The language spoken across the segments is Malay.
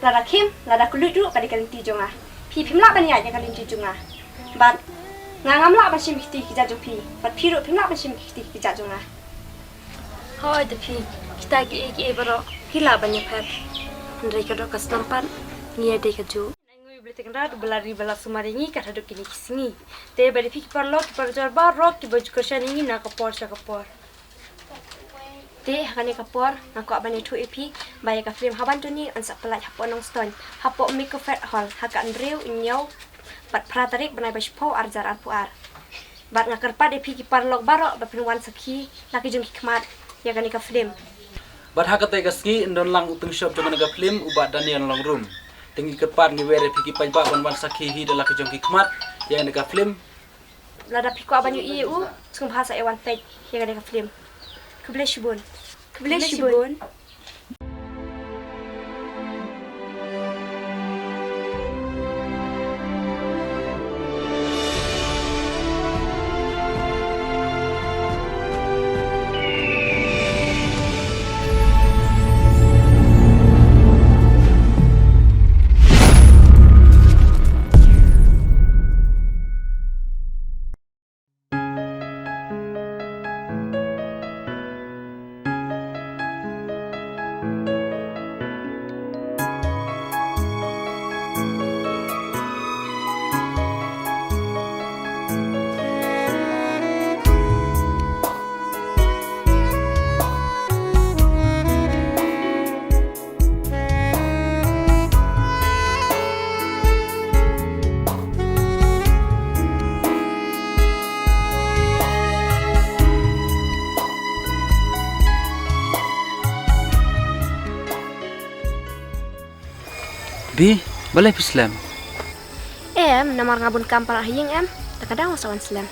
lada kim lada kulit dulu kali kalian tijong ah pi pimla ban ya kalian tijong ah bat ngam la ba sim kiti ki jajong pi bat piru pimla ba sim kiti ki jajong ah hoi de pi kita ki baro hila ban ya phat ndai ka do kas nampan ngia de ka ju ngui beli tekan belari bela sumaringi kata do kini kisini te bari pi par lok par jar bar rok ki baju kerja ini na kapor sa kapor te hakane kapor aku abane thu epi baya ka film haban tu ni ansa pelaj haponong stone hapo miko fat hall hakan rew nyau pat pratarik banai baspo arjar arpuar bat ngakar pad epi ki parlok barok ba pinwan sakhi laki jung ki khmat ya kane ka film bat hakate gaski ndon lang utung shop jaman ga film ubat daniel long room tingi kepat ni were epi ki pajba ban sakhi hi dala ki jung ki khmat ya kane ka film lada piko abanyu eu sung bahasa ewan tek ya kane ka film Kebleshibun. Bi, balai Islam. Namar ngabun kampar ahing takadang wasawan Islam.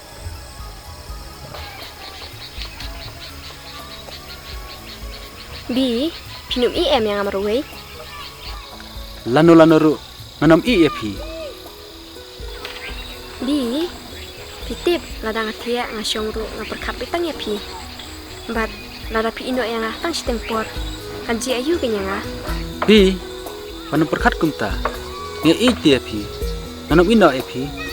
Bi, pinum yang amaruwe. Lanu ru, nganam pi. Bi, pitip ladang atia ngasyong ru ngaperkap itang ya pi. Bat lada pi indo yang tang sitempor. Kanji ayu kenyanga. Bi, panu perkat kumta. Nge iti api. Nanam ino api.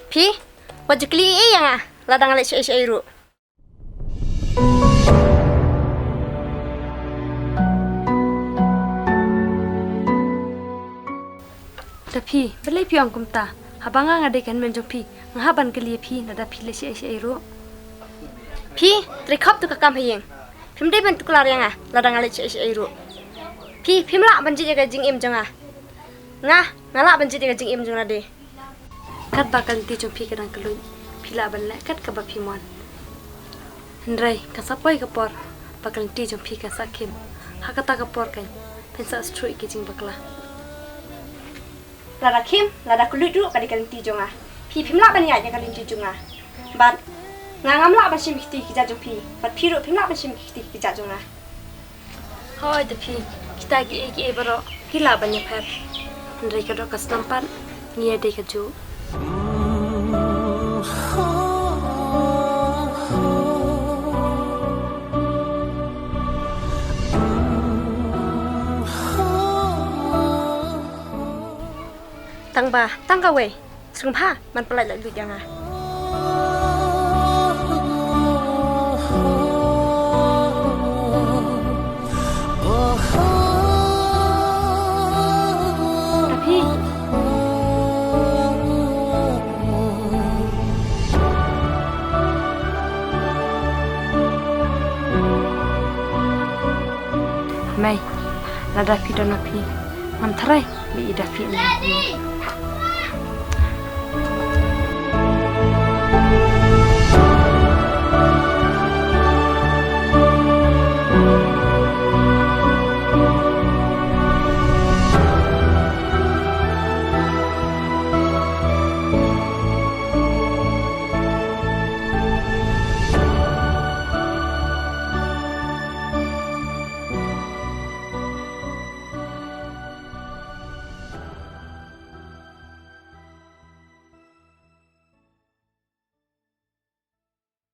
Pi, wajah keli yang ladang alek airu. Tapi, belai pi ang kumta. Habanga ngadekan menjong pi, ngahaban keli pi nada pi lek airu. Pi, trikop tu kakam hayeng. Pim dei bentuk lar yang ladang alek airu. Pi, pimla banji jaga jing im jonga. Ngalak banji jaga jing im jonga de. Kat bakal ti jompi kadang kelun pila ban kat ka bapimon ndrai kasapoi kapor bakal ti jompi ka sakim hakata kapor kan pensa strui ke jing bakla lada kim lada kulit dulu kali kalian ti jonga pi pimla ban ya kalian ti jonga bat ngam la ban sim kiti ki jompi bat piru pimla ban sim kiti ki jonga hoi de pi kita ki baro kila ban ya phat ndrai ka do kas nampan ngia de ka ju tang ka we sung pha man pelai lai lu yang tapi mai nada pi dona pi ngam tharai bi ida phi ni